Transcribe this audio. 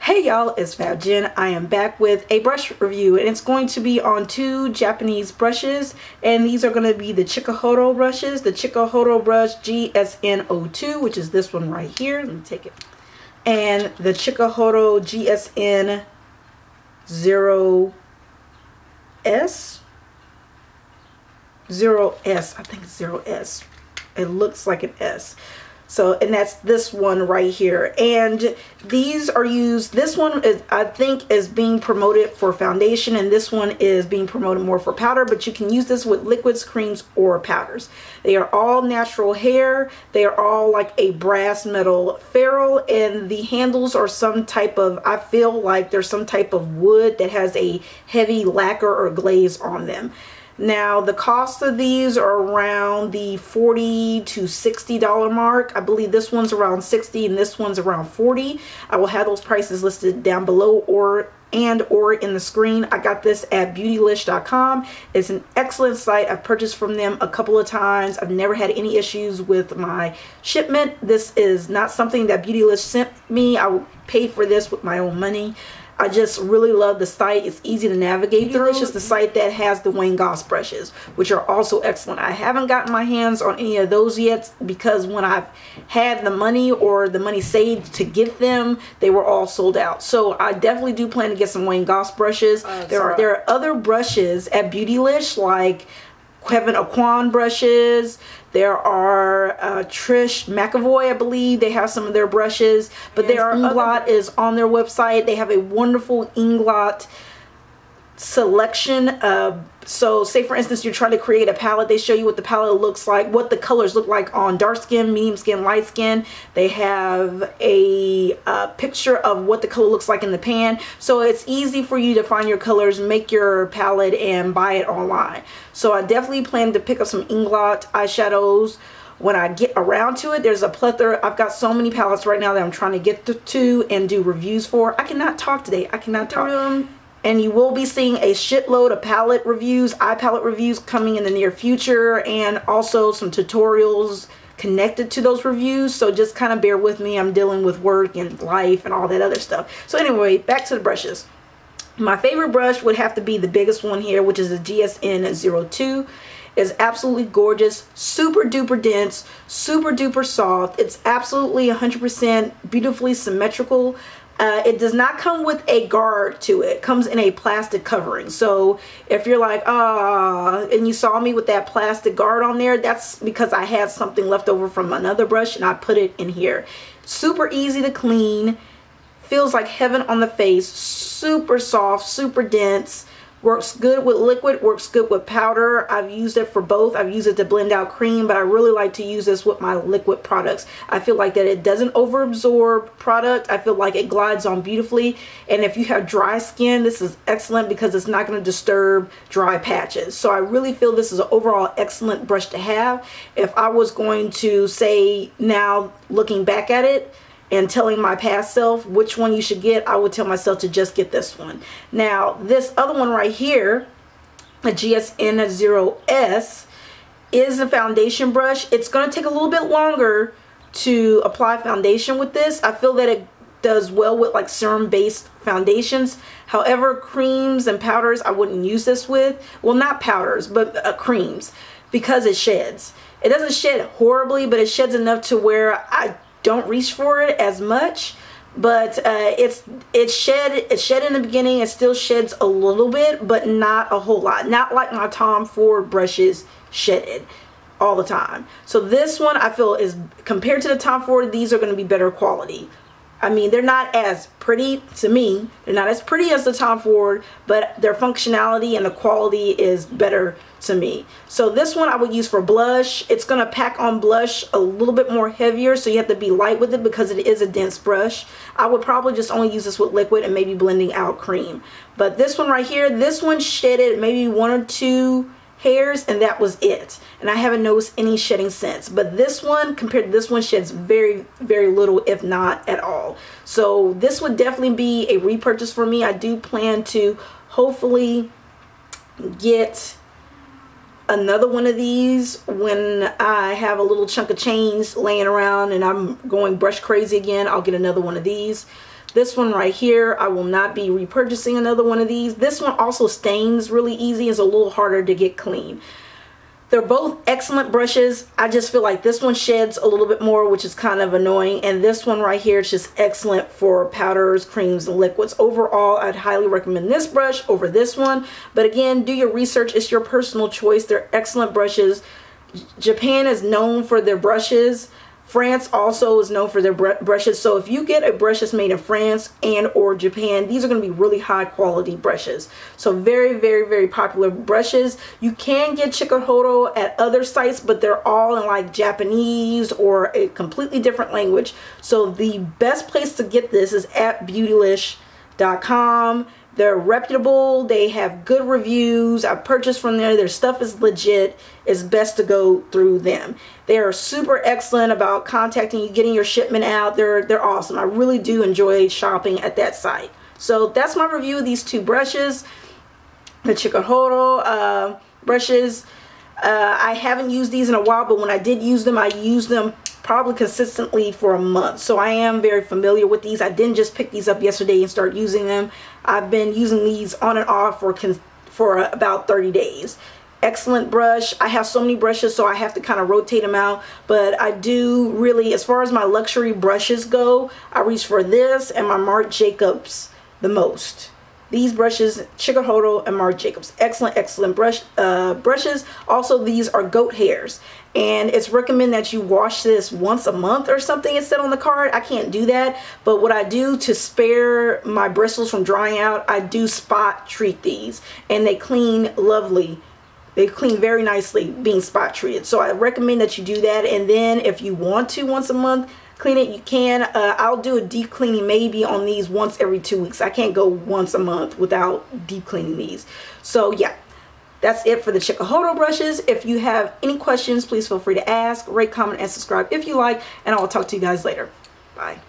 Hey y'all, it's Fab Jen. I am back with a brush review, and it's going to be on two Japanese brushes, and these are going to be the Chikuhodo brushes, the Chikuhodo brush GSN02, which is this one right here. Let me take it. And the Chikuhodo GSN 0S. 0S, I think it's 0S. It looks like an S. So, and that's this one right here. And these are used, this one is, I think, is being promoted for foundation, and this one is being promoted more for powder, but you can use this with liquids, creams, or powders. They are all natural hair. They are all like a brass metal ferrule, and the handles are some type of, I feel like there's some type of wood that has a heavy lacquer or glaze on them. Now, the cost of these are around the $40 to $60 mark. I believe this one's around $60 and this one's around $40. I will have those prices listed down below or in the screen. I got this at beautylish.com. It's an excellent site. I've purchased from them a couple of times. I've never had any issues with my shipment. This is not something that Beautylish sent me. I paid for this with my own money. I just really love the site. It's easy to navigate through. It's just the site that has the Wayne Goss brushes, which are also excellent. I haven't gotten my hands on any of those yet because when I've had the money or the money saved to get them, they were all sold out. So I definitely do plan to get some Wayne Goss brushes. There are other brushes at Beautylish, like Kevin Aquan brushes. There are Trish McAvoy, I believe. They have some of their brushes. But their Inglot is on their website. They have a wonderful Inglot selection. So say for instance you're trying to create a palette, they show you what the palette looks like, what the colors look like on dark skin, medium skin, light skin. They have a picture of what the color looks like in the pan, so it's easy for you to find your colors, make your palette, and buy it online. So I definitely plan to pick up some Inglot eyeshadows when I get around to it. There's a plethora. I've got so many palettes right now that I'm trying to get to and do reviews for. I cannot talk today. I cannot talk. And you will be seeing a shitload of palette reviews, eye palette reviews coming in the near future, and also some tutorials connected to those reviews. So just kind of bear with me. I'm dealing with work and life and all that other stuff. So anyway, back to the brushes. My favorite brush would have to be the biggest one here, which is a GSN02. It's absolutely gorgeous, super duper dense, super duper soft. It's absolutely 100% beautifully symmetrical. It does not come with a guard to it. It comes in a plastic covering. So if you're like, and you saw me with that plastic guard on there, that's because I had something left over from another brush and I put it in here. Super easy to clean. Feels like heaven on the face. Super soft, super dense. Works good with liquid, works good with powder. I've used it for both. I've used it to blend out cream, but I really like to use this with my liquid products. I feel like that it doesn't overabsorb product. I feel like it glides on beautifully. And if you have dry skin, this is excellent because it's not going to disturb dry patches. So I really feel this is an overall excellent brush to have. If I was going to say now, looking back at it, and telling my past self which one you should get, I would tell myself to just get this one. Now, this other one right here, a GSN0S, is a foundation brush. It's going to take a little bit longer to apply foundation with this. I feel that it does well with like serum-based foundations. However, creams and powders I wouldn't use this with. Well, not powders, but creams, because it sheds. It doesn't shed horribly, but it sheds enough to where I don't reach for it as much, but it shed in the beginning. It still sheds a little bit, but not a whole lot. Not like my Tom Ford brushes shedded all the time. So this one I feel is, compared to the Tom Ford, these are going to be better quality. I mean, they're not as pretty to me. They're not as pretty as the Tom Ford, but their functionality and the quality is better to me. So this one I would use for blush. It's going to pack on blush a little bit more heavier, so you have to be light with it because it is a dense brush. I would probably just only use this with liquid and maybe blending out cream. But this one right here, this one shedded maybe 1 or 2 hairs, and that was it, and I haven't noticed any shedding since. But this one, compared to this one, sheds very, very little, if not at all. So this would definitely be a repurchase for me. I do plan to hopefully get another one of these when I have a little chunk of change laying around and I'm going brush crazy again. I'll get another one of these. This one right here, I will not be repurchasing another one of these. This one also stains really easy. It's a little harder to get clean. They're both excellent brushes. I just feel like this one sheds a little bit more, which is kind of annoying. And this one right here is just excellent for powders, creams, and liquids. Overall, I'd highly recommend this brush over this one. But again, do your research. It's your personal choice. They're excellent brushes. Japan is known for their brushes. France also is known for their brushes. So if you get a brush that's made in France and or Japan, these are going to be really high quality brushes. So very, very, very popular brushes. You can get Chikuhodo at other sites, but they're all in like Japanese or a completely different language. So the best place to get this is at beautylish.com. They're reputable. They have good reviews. I purchased from there. Their stuff is legit. It's best to go through them. They are super excellent about contacting you, getting your shipment out. They're awesome. I really do enjoy shopping at that site. So that's my review of these two brushes, the Chikuhodo brushes. I haven't used these in a while, but when I did use them, I used them probably consistently for a month. So I am very familiar with these. I didn't just pick these up yesterday and start using them. I've been using these on and off for about 30 days. Excellent brush. I have so many brushes, so I have to kind of rotate them out. But I do really, as far as my luxury brushes go, I reach for this and my Marc Jacobs the most. These brushes, Chikuhodo and Marc Jacobs, excellent, excellent brushes. Also, these are goat hairs, and it's recommended that you wash this once a month or something. It said on the card. I can't do that, but what I do to spare my bristles from drying out, I do spot treat these, and they clean lovely. They clean very nicely being spot treated. So I recommend that you do that, and then if you want to once a month clean it, you can. I'll do a deep cleaning maybe on these once every 2 weeks. I can't go once a month without deep cleaning these. So yeah, that's it for the Chikuhodo brushes. If you have any questions, please feel free to ask, rate, comment, and subscribe if you like, and I will talk to you guys later. Bye.